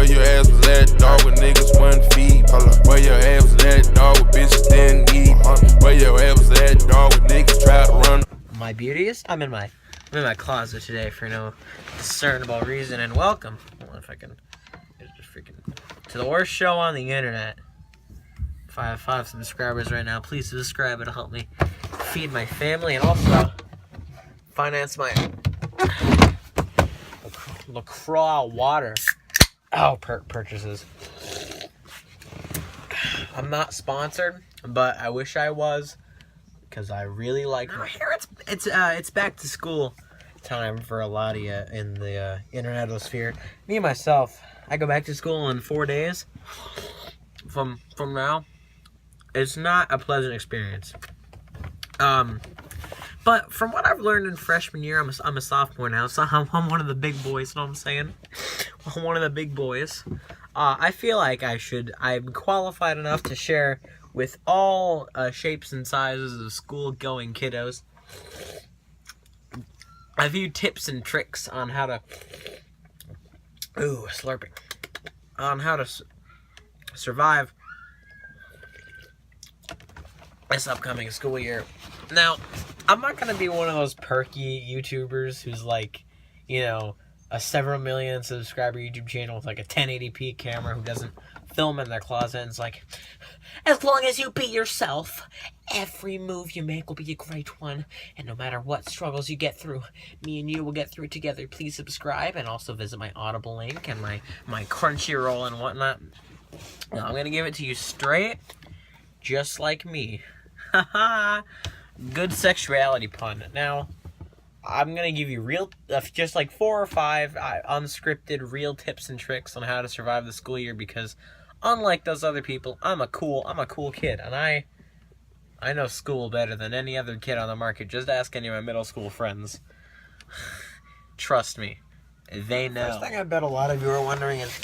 Where your ass was at, dog, when niggas wouldn't feed? Where your ass was at, dog, when bitches didn't eat? Where your ass was at, dog, when niggas tried to run? My beauties, I'm in my closet today for no discernible reason, and welcome. I don't know if I can just freaking to the worst show on the internet. If I have 5 subscribers right now, please subscribe. It'll help me feed my family and also finance my LaCroix water purchases. I'm not sponsored, but I wish I was, because I really like my hair. It's back to school time for a lot of you in the internetosphere. Me and myself, I go back to school in 4 days from now. It's not a pleasant experience. But from what I've learned in freshman year, I'm a sophomore now, so I'm one of the big boys, you know what I'm saying? I'm one of the big boys. I feel like I'm qualified enough to share with all shapes and sizes of school-going kiddos a few tips and tricks on how to... Ooh, slurping. On how to survive this upcoming school year. Now, I'm not going to be one of those perky YouTubers who's like, you know, a several million subscriber YouTube channel with like a 1080p camera who doesn't film in their closet and it's like, as long as you be yourself, every move you make will be a great one. And no matter what struggles you get through, me and you will get through it together. Please subscribe and also visit my Audible link and my Crunchyroll and whatnot. Now, I'm going to give it to you straight, just like me. Haha. Good sexuality pun. Now, I'm going to give you just like 4 or 5 unscripted, real tips and tricks on how to survive the school year because unlike those other people, I'm a cool kid, and I know school better than any other kid on the market. Just ask any of my middle school friends. Trust me, they know. First thing I bet a lot of you are wondering is,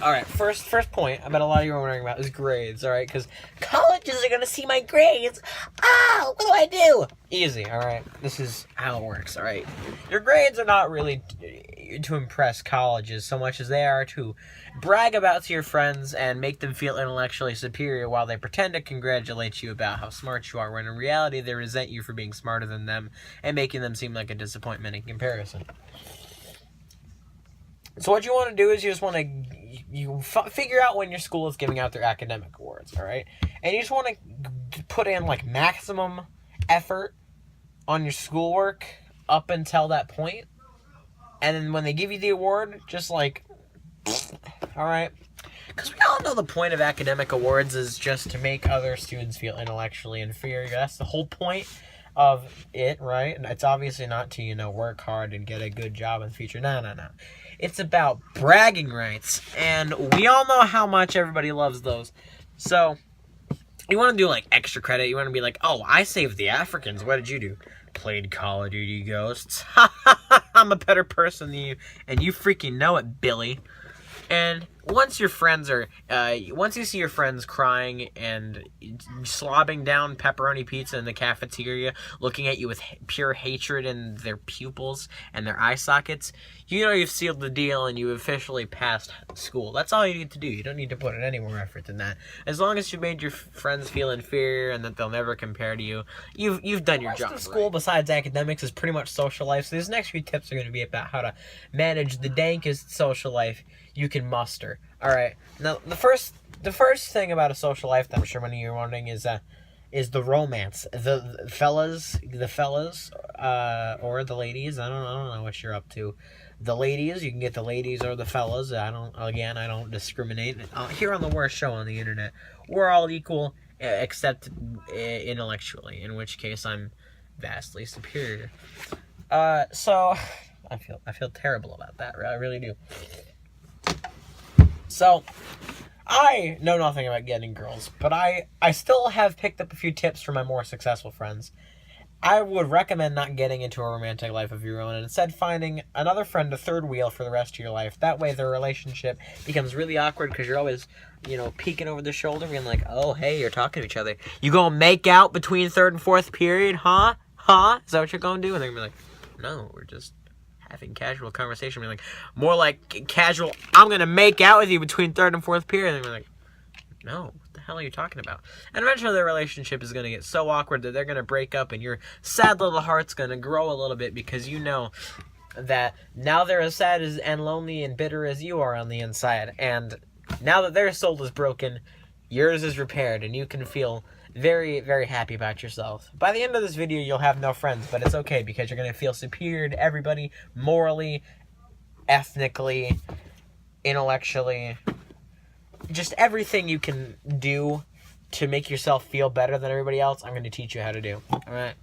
alright, first point I bet a lot of you are wondering about is grades, alright? Because colleges are going to see my grades. What do I do? Easy, alright? This is how it works, alright? Your grades are not really to impress colleges so much as they are to brag about to your friends and make them feel intellectually superior while they pretend to congratulate you about how smart you are, when in reality they resent you for being smarter than them and making them seem like a disappointment in comparison. So what you want to do is you just want to figure out when your school is giving out their academic awards, all right? And you just want to put in like maximum effort on your schoolwork up until that point. And then when they give you the award, just like, all right? Because we all know the point of academic awards is just to make other students feel intellectually inferior. That's the whole point of it, right? And it's obviously not to, you know, work hard and get a good job in the future. No. It's about bragging rights, and we all know how much everybody loves those. So, you want to do, like, extra credit. You want to be like, oh, I saved the Africans. What did you do? Played Call of Duty Ghosts. I'm a better person than you, and you freaking know it, Billy. And once your friends are, once you see your friends crying and slobbing down pepperoni pizza in the cafeteria, looking at you with pure hatred in their pupils and their eye sockets, you know you've sealed the deal and you officially passed school. That's all you need to do. You don't need to put in any more effort than that. As long as you made your friends feel inferior and that they'll never compare to you, you've done your job. The rest of school, besides academics, is pretty much social life. So these next few tips are going to be about how to manage the dankest social life you can muster. Alright, now the first thing about a social life that I'm sure many of you are wondering is the romance. The fellas, or the ladies, I don't know what you're up to. The ladies, you can get the ladies or the fellas. I don't discriminate. Here on the worst show on the internet, we're all equal, except intellectually, in which case I'm vastly superior. So I feel terrible about that. I really do. So, I know nothing about getting girls, but I still have picked up a few tips from my more successful friends. I would recommend not getting into a romantic life of your own and instead finding another friend, a third wheel for the rest of your life. That way the relationship becomes really awkward because you're always, peeking over the shoulder being like, oh, hey, you're talking to each other. You gonna make out between third and fourth period, huh? Is that what you're gonna do? And they're gonna be like, no, we're just having casual conversation. We're like, more like casual, I'm going to make out with you between third and fourth period. And we're like, no, what the hell are you talking about? And eventually their relationship is going to get so awkward that they're going to break up, and your sad little heart's going to grow a little bit, because you know that now they're as sad as, and lonely and bitter as you are on the inside. And now that their soul is broken, yours is repaired, and you can feel very, very happy about yourself. By the end of this video, you'll have no friends, but it's okay, because you're going to feel superior to everybody, morally, ethnically, intellectually. Just everything you can do to make yourself feel better than everybody else, I'm going to teach you how to do. Alright?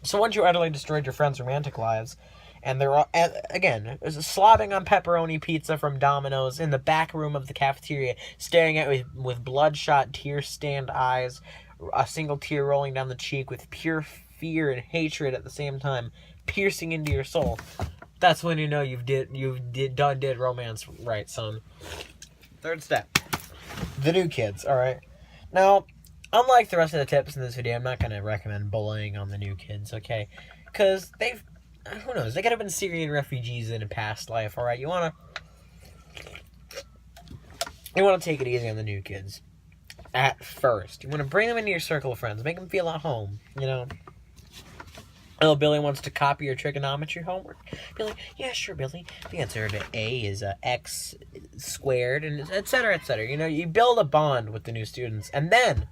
So once you utterly destroyed your friends' romantic lives, and they're all, again, slobbing on pepperoni pizza from Domino's in the back room of the cafeteria, staring at it with bloodshot, tear-stained eyes, a single tear rolling down the cheek with pure fear and hatred at the same time, piercing into your soul. That's when you know you've did romance right, son. Third step, the new kids, alright? Now, unlike the rest of the tips in this video, I'm not going to recommend bullying on the new kids, okay? Because who knows, they could have been Syrian refugees in a past life, alright? You want to take it easy on the new kids at first. You want to bring them into your circle of friends, make them feel at home, you know? Little Billy wants to copy your trigonometry homework. Be like, yeah, sure, Billy. The answer to A is x squared, and et cetera, et cetera. You know, you build a bond with the new students. And then,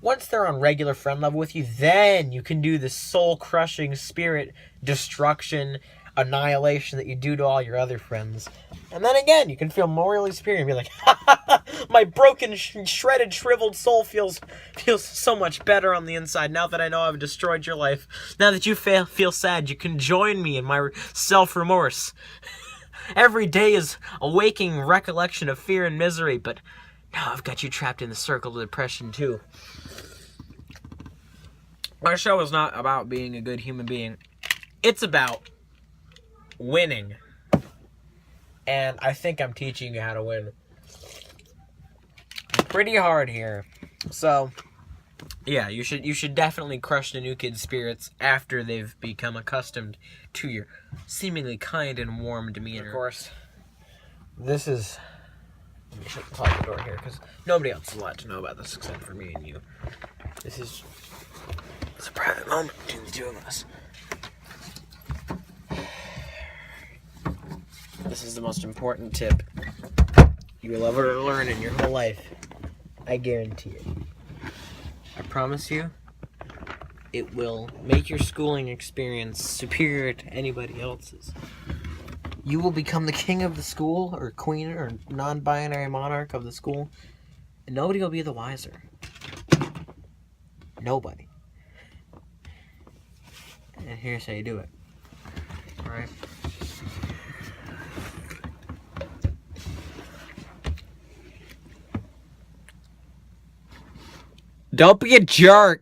once they're on regular friend level with you, then you can do the soul-crushing spirit destruction, annihilation that you do to all your other friends. And then again, you can feel morally superior and be like, ha ha ha, my broken, shredded, shriveled soul feels so much better on the inside now that I know I've destroyed your life. Now that you feel sad, you can join me in my self-remorse. Every day is a waking recollection of fear and misery, but now I've got you trapped in the circle of depression too. Our show is not about being a good human being. It's about winning. And I think I'm teaching you how to win pretty hard here. So, yeah, you should definitely crush the new kids' spirits after they've become accustomed to your seemingly kind and warm demeanor. Of course, this is... Let me close the door here, because nobody else is allowed to know about this except for me and you. This is... It's a private moment between the two of us. This is the most important tip you will ever learn in your whole life. I guarantee it. I promise you, it will make your schooling experience superior to anybody else's. You will become the king of the school, or queen, or non-binary monarch of the school, and nobody will be the wiser. Nobody. And here's how you do it. Alright? Don't be a jerk.